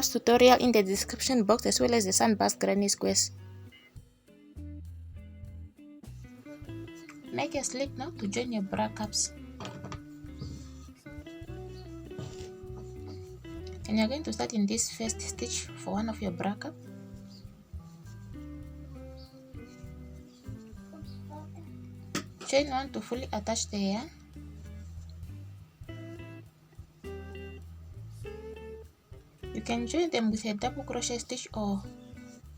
bracups tutorial in the description box, as well as the sunburst granny squares. Make a slip now to join your bracups. And you're going to start in this first stitch for one of your bracup. Chain one to fully attach the yarn. You can join them with a double crochet stitch or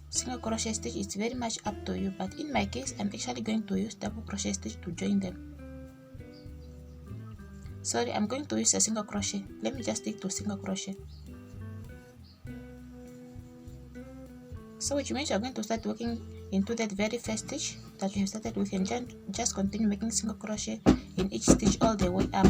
single crochet stitch. It's very much up to you, but in my case I'm actually going to use double crochet stitch to join them. Sorry, I'm going to use a single crochet. Let me just stick to single crochet. So which means you're going to start working into that very first stitch that you have started with, and just continue making single crochet in each stitch all the way up.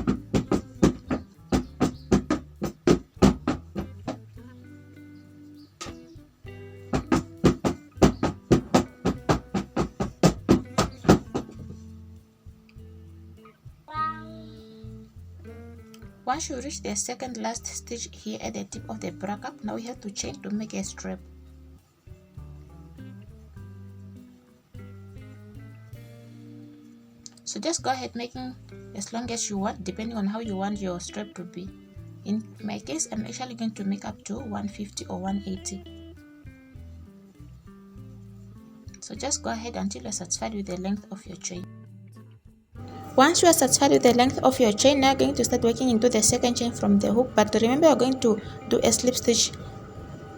Once you reach the second last stitch here at the tip of the bracup, now you have to chain to make a strap. So just go ahead making as long as you want, depending on how you want your strap to be. In my case, I'm actually going to make up to 150 or 180. So just go ahead until you're satisfied with the length of your chain. Once you are satisfied with the length of your chain, now you're going to start working into the second chain from the hook. But remember, you're going to do a slip stitch,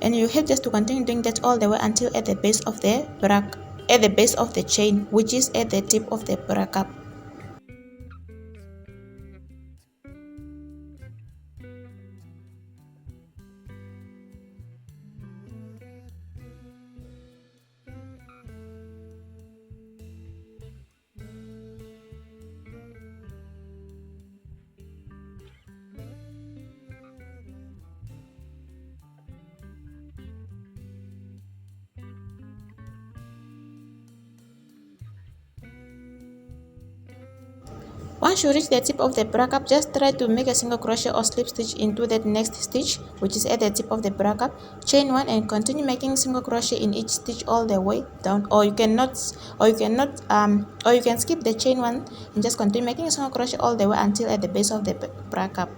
and you have just to continue doing that all the way until at the base of the chain, which is at the tip of the bracup. Once you reach the tip of the bracup, just try to make a single crochet or slip stitch into that next stitch, which is at the tip of the bracup. Chain one and continue making single crochet in each stitch all the way down, or you can skip the chain one and just continue making single crochet all the way until at the base of the bracup.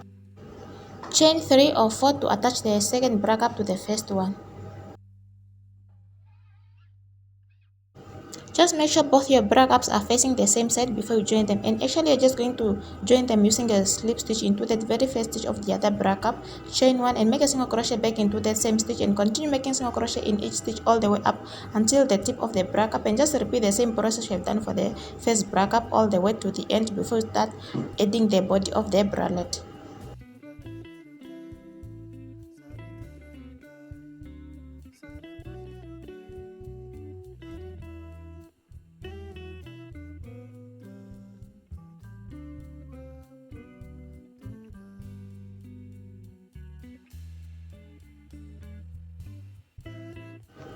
Chain 3 or 4 to attach the second bracup to the first one. Just make sure both your bracups are facing the same side before you join them, and actually you're just going to join them using a slip stitch into that very first stitch of the other bracup. Chain one and make a single crochet back into that same stitch, and continue making single crochet in each stitch all the way up until the tip of the bracup, and just repeat the same process you have done for the first bracup all the way to the end before you start adding the body of the bralette.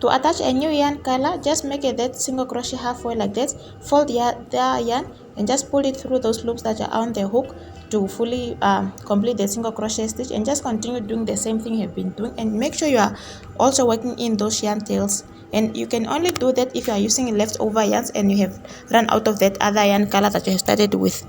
To attach a new yarn color, just make that single crochet halfway like that, fold the yarn and just pull it through those loops that are on the hook to fully complete the single crochet stitch, and just continue doing the same thing you have been doing, and make sure you are also working in those yarn tails. And you can only do that if you are using leftover yarns and you have run out of that other yarn color that you have started with.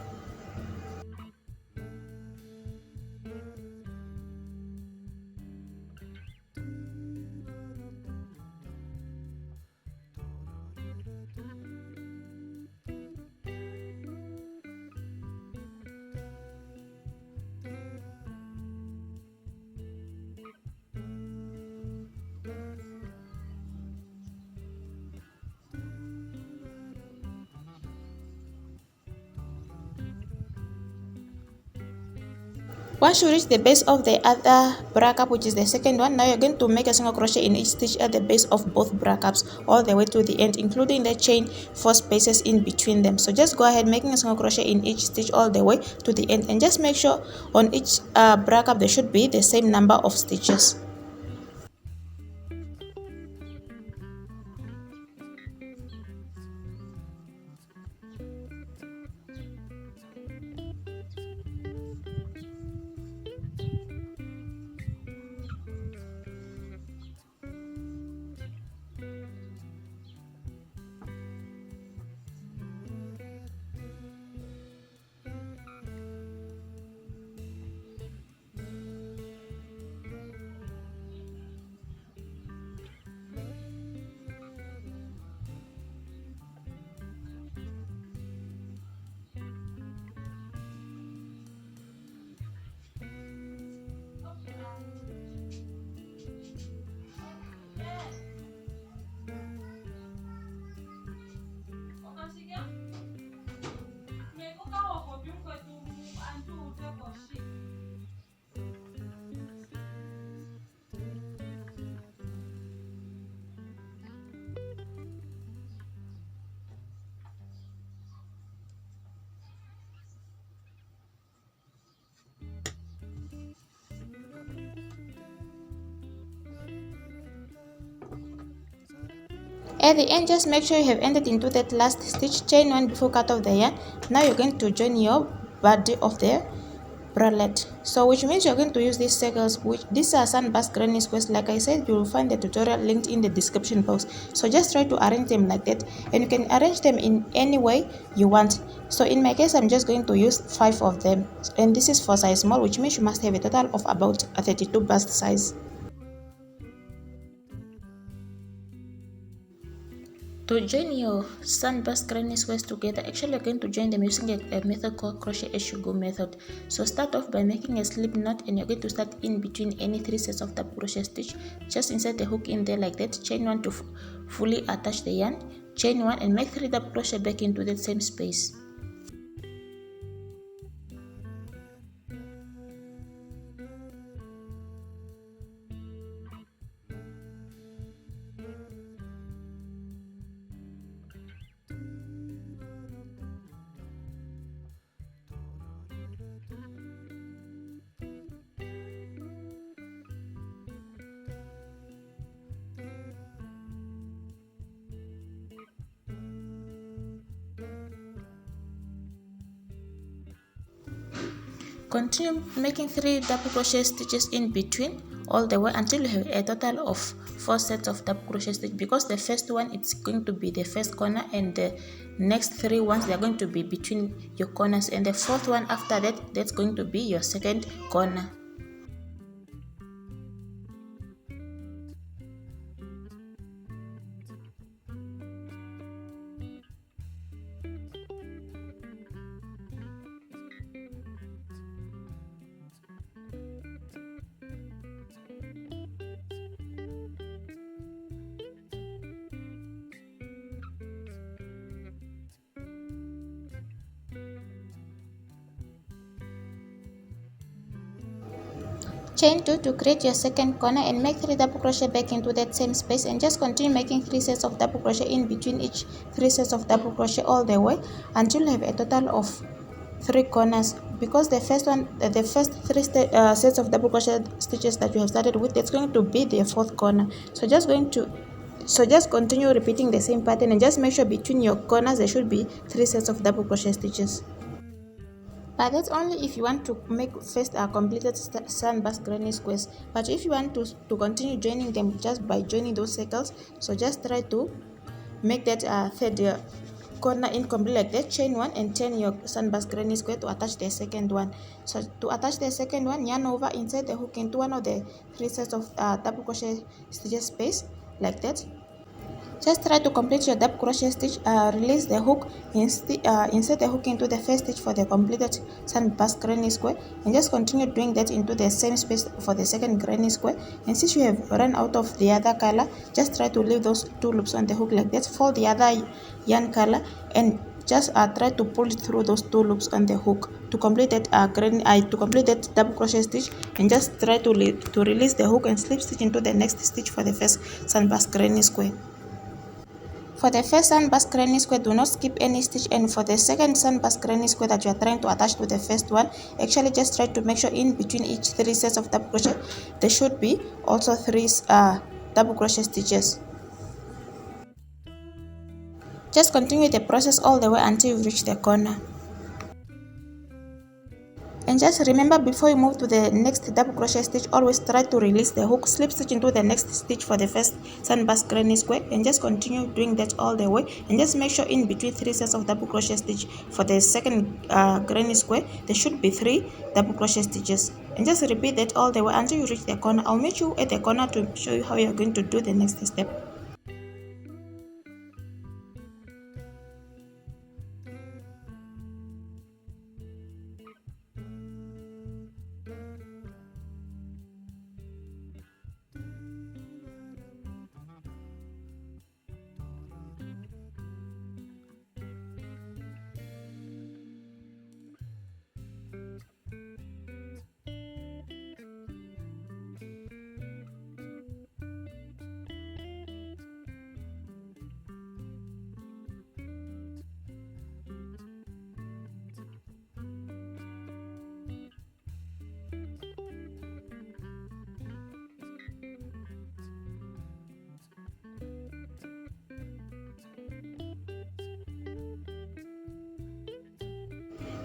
Once you reach the base of the other bracup, which is the second one, now you're going to make a single crochet in each stitch at the base of both bracups all the way to the end, including the chain 4 spaces in between them. So just go ahead making a single crochet in each stitch all the way to the end, and just make sure on each bracup there should be the same number of stitches. At the end, just make sure you have ended into that last stitch, chain 1 before cut off the yarn. Now you're going to join your body of the bralette, so which means you're going to use these circles, which these are sunburst granny squares. Like I said, you will find the tutorial linked in the description box, so just try to arrange them like that, and you can arrange them in any way you want. So in my case, I'm just going to use 5 of them, and this is for size small, which means you must have a total of about a 32 bust size. To join your sunburst granny squares together, actually you're going to join them using a method called crochet as you go method. So start off by making a slip knot, and you're going to start in between any 3 sets of double crochet stitch. Just insert the hook in there like that, chain 1 to fully attach the yarn, chain 1 and make 3 double crochet back into that same space. Continue making 3 double crochet stitches in between all the way until you have a total of 4 sets of double crochet stitch, because the first one it's going to be the first corner, and the next 3 ones they're going to be between your corners, and the 4th one after that, that's going to be your second corner. Chain 2 to create your second corner, and make 3 double crochet back into that same space, and just continue making 3 sets of double crochet in between each 3 sets of double crochet all the way until you have a total of 3 corners, because the first 3 sets of double crochet stitches that you have started with, that's going to be the 4th corner. So just continue repeating the same pattern, and just make sure between your corners there should be 3 sets of double crochet stitches. But that's only if you want to make first completed sunburst granny squares. But if you want to continue joining them just by joining those circles, so just try to make that third corner incomplete like that, chain 1 and turn your sunburst granny square to attach the second one. So to attach the second one, yarn over, insert the hook into one of the 3 sets of double crochet stitches space like that. Just try to complete your double crochet stitch, release the hook, insert the hook into the first stitch for the completed sunburst granny square, and just continue doing that into the same space for the second granny square. And since you have run out of the other color, just try to leave those 2 loops on the hook like that, fold the other yarn color, and just try to pull it through those 2 loops on the hook to complete that double crochet stitch, and just try to release the hook and slip stitch into the next stitch for the first sunburst granny square. For the first sunburst granny square, do not skip any stitch, and for the second sunburst granny square that you are trying to attach to the first one, actually just try to make sure in between each 3 sets of double crochet there should be also 3 double crochet stitches. Just continue the process all the way until you reach the corner. And just remember, before you move to the next double crochet stitch, always try to release the hook, slip stitch into the next stitch for the first sunburst granny square, and just continue doing that all the way, and just make sure in between 3 sets of double crochet stitch for the second granny square there should be 3 double crochet stitches, and just repeat that all the way until you reach the corner. I'll meet you at the corner to show you how you're going to do the next step.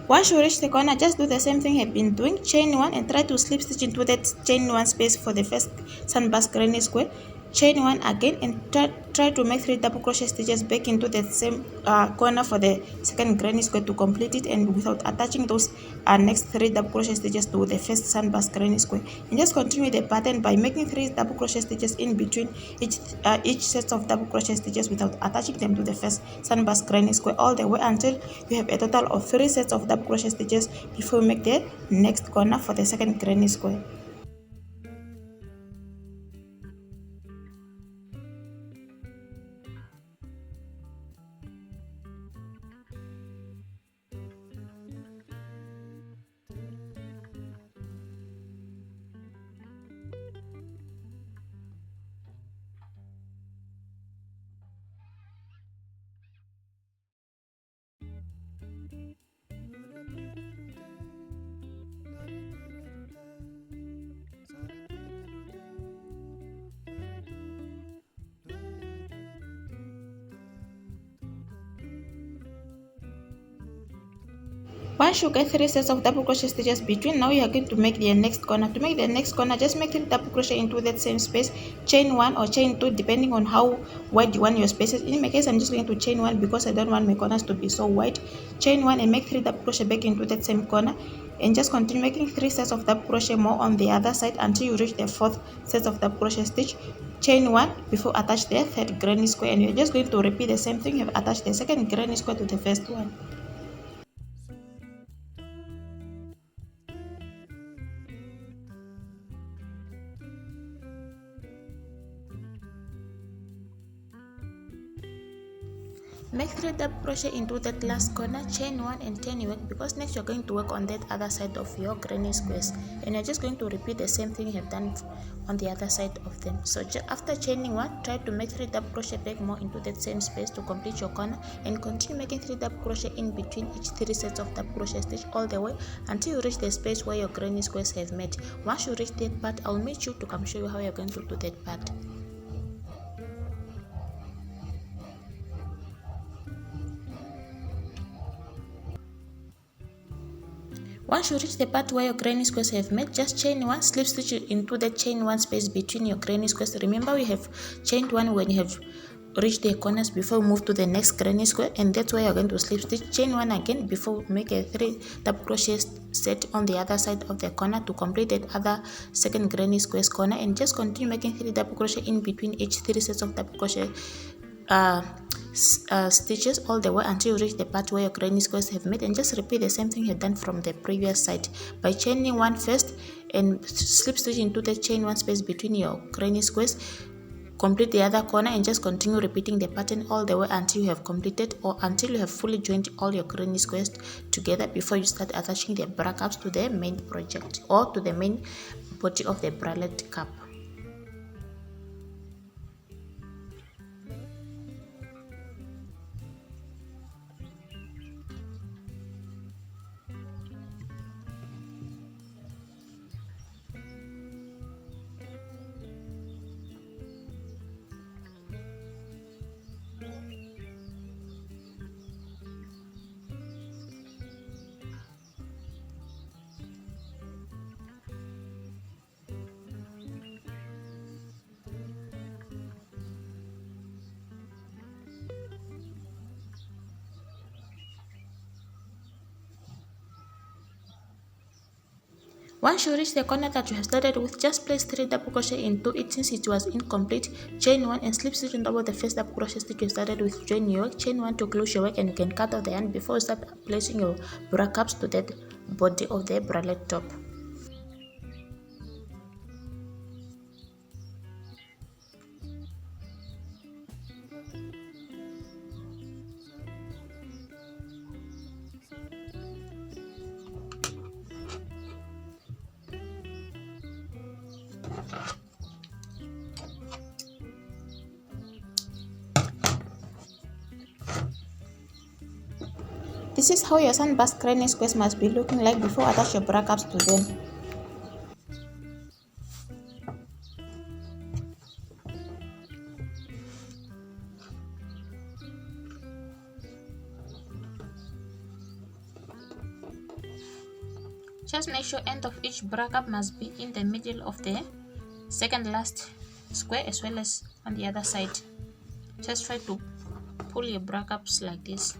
Once you reach the corner, just do the same thing you have been doing. Chain 1 and try to slip stitch into that chain 1 space for the first sunburst granny square. Chain 1 again and try to make 3 double crochet stitches back into the same corner for the second granny square to complete it, and without attaching those next 3 double crochet stitches to the first sunburst granny square. And just continue the pattern by making 3 double crochet stitches in between each set of double crochet stitches without attaching them to the first sunburst granny square, all the way until you have a total of 3 sets of double crochet stitches before you make the next corner for the second granny square. Once you get 3 sets of double crochet stitches between, now you are going to make the next corner. To make the next corner, just make 3 double crochet into that same space, chain 1 or chain 2 depending on how wide you want your spaces. In my case, I'm just going to chain 1 because I don't want my corners to be so wide. Chain 1 and make 3 double crochet back into that same corner, and just continue making 3 sets of double crochet more on the other side until you reach the 4th set of double crochet stitch. Chain 1 before attach the 3rd granny square, and you're just going to repeat the same thing. You have attached the 2nd granny square to the first one. Make 3 double crochet into that last corner, chain 1 and turn your work, because next you're going to work on that other side of your granny squares, and you're just going to repeat the same thing you have done on the other side of them. So after chaining 1, try to make 3 double crochet back more into that same space to complete your corner, and continue making 3 double crochet in between each 3 sets of double crochet stitch all the way until you reach the space where your granny squares have met. Once you reach that part, I'll meet you to come show you how you're going to do that part. Once you reach the part where your granny squares have met, just chain 1, slip stitch into the chain 1 space between your granny squares. Remember, we have chained 1 when you have reached the corners before you move to the next granny square, and that's where you're going to slip stitch. Chain 1 again before make a 3 double crochet set on the other side of the corner to complete that other second granny squares corner, and just continue making 3 double crochet in between each 3 sets of double crochet stitches all the way until you reach the part where your granny squares have met, and just repeat the same thing you've done from the previous side by chaining 1 first and slip stitch into the chain 1 space between your granny squares. Complete the other corner and just continue repeating the pattern all the way until you have completed, or until you have fully joined all your granny squares together before you start attaching the bracups to the main project or to the main body of the bralette cup. Once you reach the corner that you have started with, just place 3 double crochet into it since it was incomplete. Chain 1 and slip stitch on top of the first double crochet stitch you started with. Join your work, chain 1 to close your work, and you can cut off the yarn before you start placing your bracups to that body of the bralette top. This is how your sunburst granny squares must be looking like before attach your bracups to them. Just make sure end of each bracup must be in the middle of the second last square as well as on the other side. Just try to pull your bracups like this.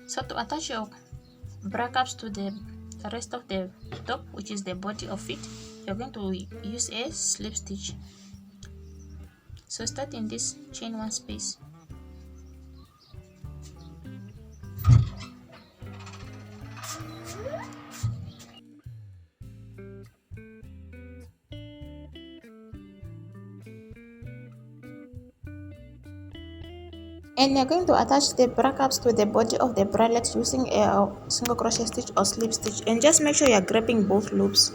So to attach your bracups to the rest of the top, which is the body of it, you're going to use a slip stitch. So start in this chain one space. And you're going to attach the bracups to the body of the bralette using a single crochet stitch or slip stitch, and just make sure you're grabbing both loops.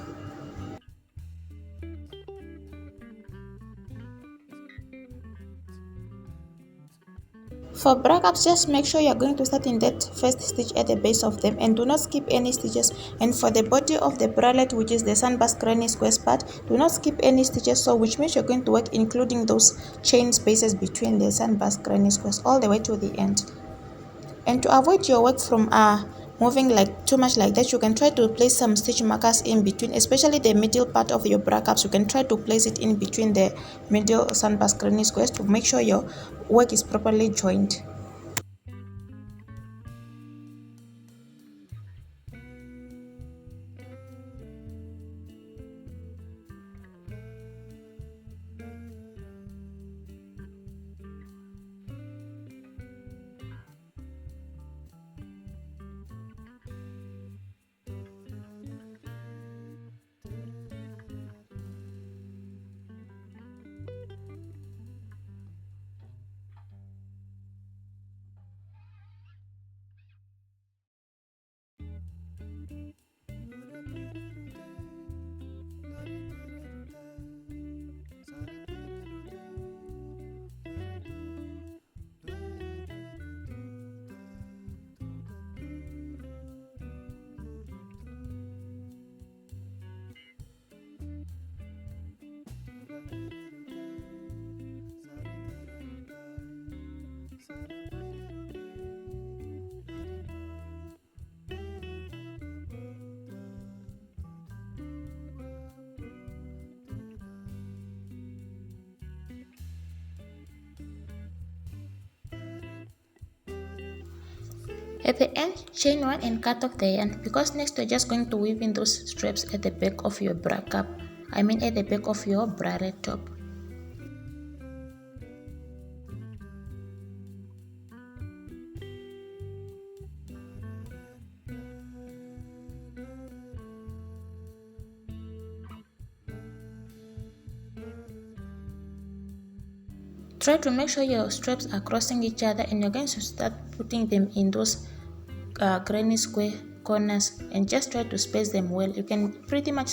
For bracups, just make sure you're going to start in that first stitch at the base of them and do not skip any stitches. And for the body of the bralette, which is the sunburst granny squares part, do not skip any stitches, so which means you're going to work including those chain spaces between the sunburst granny squares all the way to the end. And to avoid your work from moving like too much like that, you can try to place some stitch markers in between, especially the middle part of your bracups. You can try to place it in between the middle sunburst granny squares to make sure your work is properly joined. At the end, chain one and cut off the yarn, because next you're just going to weave in those straps at the back of your bracup. At the back of your bralette top. Try to make sure your straps are crossing each other, and you're going to start putting them in those granny square corners, and just try to space them well. You can pretty much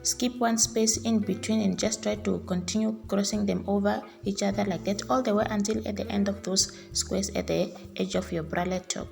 skip one space in between and just try to continue crossing them over each other like that all the way until at the end of those squares at the edge of your bralette top.